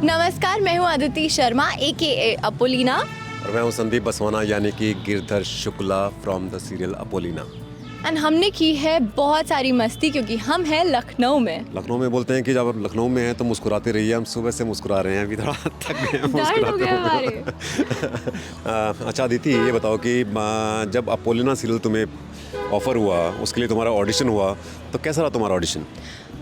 नमस्कार, मैं हूँ अदिति शर्मा AKA अपोलिना। और मैं हूँ संदीप बसवाना यानी कि Girdhar Shukla from the serial Apollena. And हमने की है बहुत सारी मस्ती क्योंकि हम हैं लखनऊ में। लखनऊ में बोलते हैं कि जब आप लखनऊ में हैं तो मुस्कुराते रहिए। हम सुबह से मुस्कुरा रहे हैं, अभी थोड़ा थक गए हैं दर्द हो गया हमारे। अच्छा अदिति, ये बताओ कि जब अपोलिना सीरियल तुम्हें ऑफर हुआ, उसके लिए तुम्हारा ऑडिशन हुआ, तो कैसा रहा तुम्हारा ऑडिशन?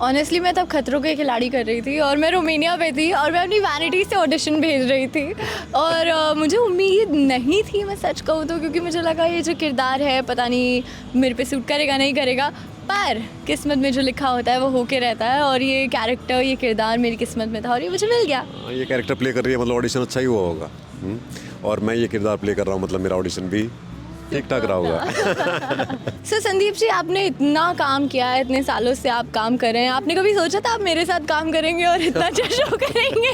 ऑनेस्टली मैं तब खतरों के खिलाड़ी कर रही थी और मैं रोमानिया पे थी और मैं अपनी वैनिटी से ऑडिशन भेज रही थी और मुझे उम्मीद नहीं थी, मैं सच कहूँ तो, क्योंकि मुझे लगा ये जो किरदार है पता नहीं मेरे पे सूट करेगा नहीं करेगा, पर किस्मत में जो लिखा होता है वो होके रहता है और ये कैरेक्टर, ये किरदार मेरी किस्मत में था और ये मुझे मिल गया। ये कैरेक्टर प्ले कर रही है मतलब ऑडिशन अच्छा ही हुआ होगा। और मैं ये किरदार प्ले कर रहा हूँ मतलब मेरा ऑडिशन भी ठीक ठाक रहा होगा। सो संदीप जी, आपने इतना काम किया है, इतने सालों से आप काम कर रहे हैं, आपने कभी सोचा था आप मेरे साथ काम करेंगे और इतना अच्छा शो करेंगे?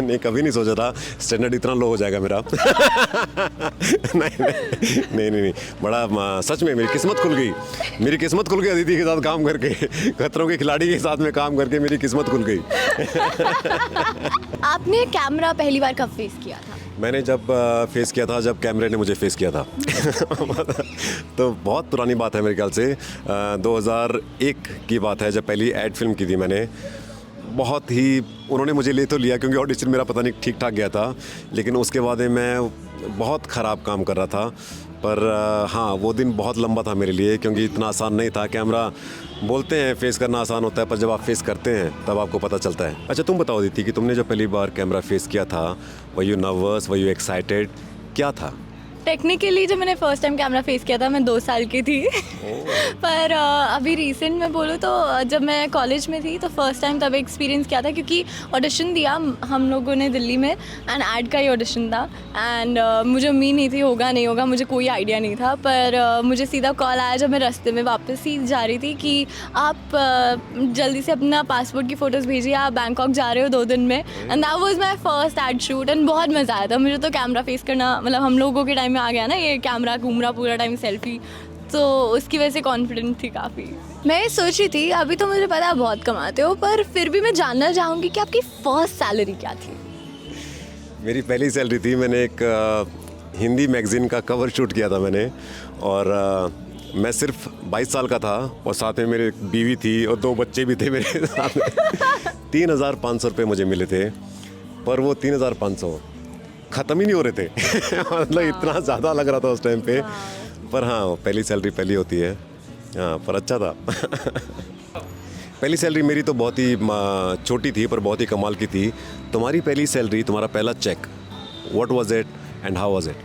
नहीं, कभी नहीं सोचा था। स्टैंडर्ड इतना लो हो जाएगा मेरा। नहीं, बड़ा सच में मेरी किस्मत खुल गई। मेरी किस्मत खुल गई अदिति के साथ काम करके, खतरों के खिलाड़ी के साथ में काम करके मेरी किस्मत खुल गई। आपने कैमरा पहली बार कब फेस किया था? मैंने जब फेस किया था, जब कैमरे ने मुझे फेस किया था। तो बहुत पुरानी बात है मेरे ख्याल से, 2001 की बात है, जब पहली एड फिल्म की थी मैंने। बहुत ही उन्होंने मुझे ले तो लिया क्योंकि ऑडिशन मेरा पता नहीं ठीक ठाक गया था, लेकिन उसके बाद मैं बहुत ख़राब काम कर रहा था। पर हाँ, वो दिन बहुत लंबा था मेरे लिए क्योंकि इतना आसान नहीं था। कैमरा बोलते हैं फेस करना आसान होता है, पर जब आप फेस करते हैं तब आपको पता चलता है। अच्छा, तुम बताओ दीदी कि तुमने जब पहली बार कैमरा फेस किया था, were you nervous, were you excited, क्या था? टेक्निकली जब मैंने फर्स्ट टाइम कैमरा फेस किया था मैं 2 साल की थी। पर अभी रिसेंट में बोलूँ तो जब मैं कॉलेज में थी तो फर्स्ट टाइम तब एक्सपीरियंस किया था क्योंकि ऑडिशन दिया हम लोगों ने दिल्ली में एंड ऐड का ही ऑडिशन था एंड मुझे उम्मीद नहीं थी होगा नहीं होगा, मुझे कोई आइडिया नहीं था। पर मुझे सीधा कॉल आया जब मैं रास्ते में वापस ही जा रही थी कि आप जल्दी से अपना पासपोर्ट की फ़ोटोज़ भेजिए, आप बैंकॉक जा रहे हो 2 दिन में। And that was my first aid shoot and बहुत मज़ा आया था मुझे तो कैमरा फेस करना। मतलब हम लोगों के टाइम में आ गया ना ये कैमरा घूमना पूरा टाइम सेल्फी, तो उसकी वजह से कॉन्फिडेंट थी काफ़ी। मैं सोच रही थी, अभी तो मुझे पता है बहुत कमाते हो, पर फिर भी मैं जानना चाहूँगी कि आपकी फर्स्ट सैलरी क्या थी? मेरी पहली सैलरी थी, मैंने एक हिंदी मैगज़ीन का कवर शूट किया था मैंने, और मैं सिर्फ 22 साल का था और साथ में मेरी बीवी थी और 2 बच्चे भी थे मेरे साथ में। 3,500 रुपये मुझे मिले थे, पर वो 3,500 ख़त्म ही नहीं हो रहे थे। मतलब इतना ज़्यादा लग रहा था उस टाइम पे। पर हाँ, पहली सैलरी पहली होती है। हाँ, पर अच्छा था। पहली सैलरी मेरी तो बहुत ही छोटी थी पर बहुत ही कमाल की थी। तुम्हारी पहली सैलरी, तुम्हारा पहला cheque, what was it and how was it?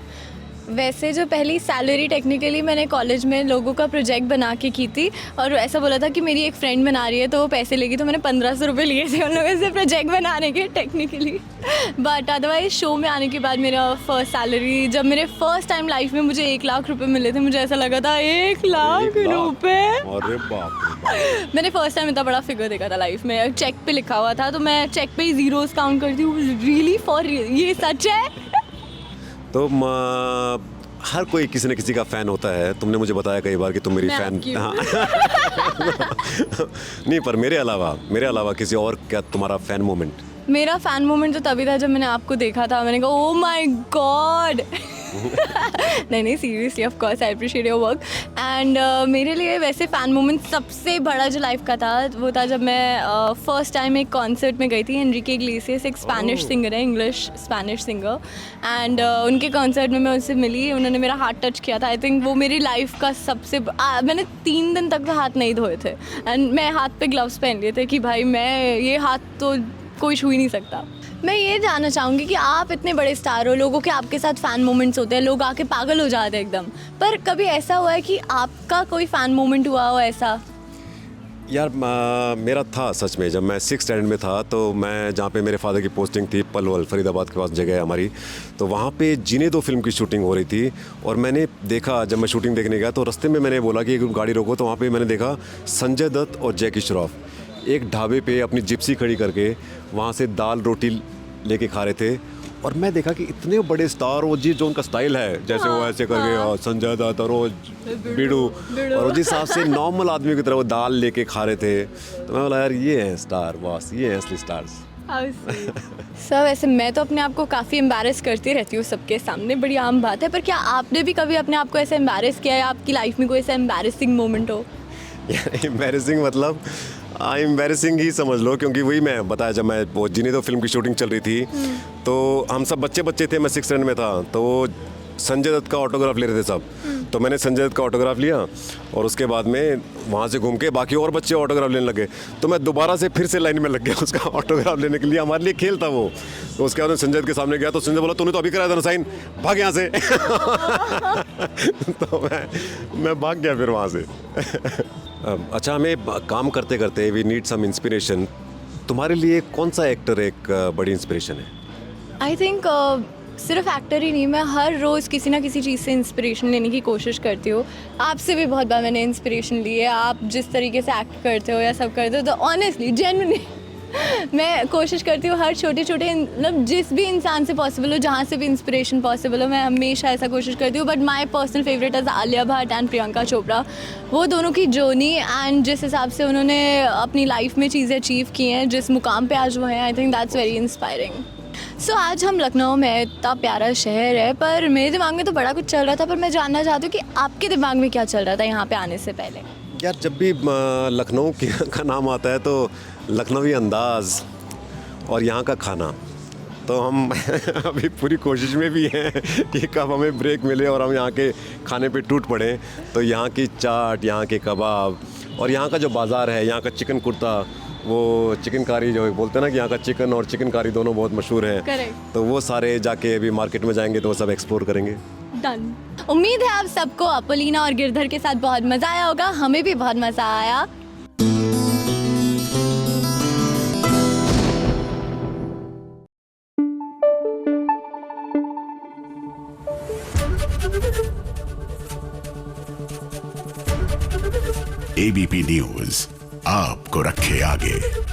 वैसे जो पहली सैलरी टेक्निकली मैंने कॉलेज में लोगों का प्रोजेक्ट बना के की थी और ऐसा बोला था कि मेरी एक फ्रेंड बना रही है तो वो पैसे लेगी, तो मैंने 1500 रुपये लिए थे उन लोगों से प्रोजेक्ट बनाने के टेक्निकली। बट अदरवाइज शो में आने के बाद मेरा फर्स्ट सैलरी, जब मेरे फर्स्ट टाइम लाइफ में मुझे 1 लाख रुपये मिले थे, मुझे ऐसा लगा था 1 लाख रुपये। अरे बाप। मैंने फर्स्ट टाइम इतना बड़ा फिगर देखा था लाइफ में। चेक पे लिखा हुआ था तो मैं चेक पे ही ज़ीरोस काउंट करती हूँ। रियली फॉर ये सच है? तो हर कोई किसी न किसी का फ़ैन होता है। तुमने मुझे बताया कई बार कि तुम मेरी फ़ैन। हाँ। नहीं, पर मेरे अलावा किसी और क्या तुम्हारा फ़ैन मोमेंट? मेरा फ़ैन मोमेंट तो तभी था जब मैंने आपको देखा था, मैंने कहा ओ माय गॉड। नहीं seriously, of course I appreciate your work. And मेरे लिए वैसे फ़ैन मोमेंट सबसे बड़ा जो लाइफ का था वो था जब मैं फर्स्ट टाइम एक कॉन्सर्ट में गई थी। एनरिके इग्लेसियस एक स्पैनिश सिंगर है, इंग्लिश स्पैनिश सिंगर, एंड उनके कॉन्सर्ट में मैं उनसे मिली, उन्होंने मेरा हाथ टच किया था। आई थिंक वो मेरी लाइफ का सबसे मैंने 3 दिन तक तो हाथ नहीं धोए थे एंड मैं हाथ पे ग्लव्स पहन लिए थे कि भाई मैं ये हाथ तो कोई छू ही नहीं सकता। मैं ये जानना चाहूँगी कि आप इतने बड़े स्टार हो, लोगों के आपके साथ फ़ैन मोमेंट्स होते हैं, लोग आके पागल हो जाते हैं एकदम, पर कभी ऐसा हुआ है कि आपका कोई फ़ैन मोमेंट हुआ हो ऐसा? यार मेरा था सच में। जब मैं 6th स्टैंडर्ड में था तो मैं, जहाँ पे मेरे फादर की पोस्टिंग थी, पलवल फरीदाबाद के पास जगह है हमारी, तो वहाँ पे जीने दो फिल्म की शूटिंग हो रही थी। और मैंने देखा, जब मैं शूटिंग देखने गया तो रास्ते में मैंने बोला कि गाड़ी रोको, तो वहाँ पे मैंने देखा संजय दत्त और जैकी श्रॉफ एक ढाबे पे अपनी जिप्सी खड़ी करके वहाँ से दाल रोटी लेके खा रहे थे। और मैं देखा कि इतने बड़े स्टार, वो जी जो उनका स्टाइल है, जैसे वो ऐसे करके संजय दत्त और वो बीड़ू, और जिस हिसाब से नॉर्मल आदमी की तरह वो दाल लेके खा रहे थे, तो मैं बोला यार ये हैं स्टार बॉस, ये हैं असली स्टार्स। सर वैसे मैं तो अपने आप को काफ़ी एम्बैरेस करती रहती हूँ सबके सामने, बड़ी आम बात है, पर क्या आपने भी कभी अपने आप को ऐसे एम्बैरेस किया है या आपकी लाइफ में कोई ऐसा एम्बैरेसिंग मोमेंट हो? एम्बैरेसिंग मतलब एम्बैरेसिंग ही समझ लो, क्योंकि वही मैं बताया, जब मैं वो जिन्हें तो फिल्म की शूटिंग चल रही थी तो हम सब बच्चे थे, मैं 6th स्टैंडर्ड में था, तो संजय दत्त का ऑटोग्राफ ले रहे थे सब। तो मैंने संजय दत्त का ऑटोग्राफ लिया और उसके बाद में वहाँ से घूम के बाकी और बच्चे ऑटोग्राफ लेने लगे, तो मैं दोबारा से फिर से लाइन में लग गया उसका ऑटोग्राफ लेने के लिए। हमारे लिए खेल था वो। तो उसके बाद मैं संजय दत्त के सामने गया तो संजय बोला तूने तो अभी कराया था ना साइन, भाग यहाँ से। तो मैं भाग गया फिर वहाँ से। अच्छा, हमें काम करते करते वी नीड सम इंस्पिरेशन। तुम्हारे लिए कौन सा एक्टर एक बड़ी इंस्पिरेशन है? आई थिंक सिर्फ एक्टर ही नहीं, मैं हर रोज़ किसी ना किसी चीज़ से इंस्पिरेशन लेने की कोशिश करती हूँ। आपसे भी बहुत बार मैंने इंस्पिरेशन ली है, आप जिस तरीके से एक्ट करते हो या सब करते हो, तो ऑनेस्टली जेन्युइनली मैं कोशिश करती हूँ हर छोटे मतलब जिस भी इंसान से पॉसिबल हो, जहाँ से भी इंस्पिरेशन पॉसिबल हो, मैं हमेशा ऐसा कोशिश करती हूँ। But my personal favourite is Alia Bhatt and Priyanka Chopra. वो दोनों की जर्नी एंड जिस हिसाब से उन्होंने अपनी लाइफ में चीज़ें अचीव की हैं, जिस मुकाम पे आज वो हैं, I think that's very inspiring. So आज हम लखनऊ में, इतना प्यारा शहर है, पर मेरे दिमाग में तो बड़ा कुछ चल रहा था, पर मैं जानना चाहती हूँ कि आपके दिमाग में क्या चल रहा था यहाँ पे आने से पहले? यार, जब भी लखनऊ का नाम आता है तो लखनवी अंदाज और यहाँ का खाना, तो हम अभी पूरी कोशिश में भी हैं कि कब हमें ब्रेक मिले और हम यहाँ के खाने पे टूट पड़े। तो यहाँ की चाट, यहाँ के कबाब और यहाँ का जो बाज़ार है, यहाँ का चिकन कुर्ता, वो चिकन कारी जो बोलते हैं ना कि यहाँ का चिकन और चिकन कारी दोनों बहुत मशहूर हैं। करेक्ट। तो वो सारे जाके अभी मार्केट में जाएंगे तो वो सब एक्सप्लोर करेंगे। डन। उम्मीद है आप सबको अपोलिना और गिरधर के साथ बहुत मज़ा आया होगा। हमें भी बहुत मज़ा आया। एबीपी न्यूज़ आपको रखे आगे।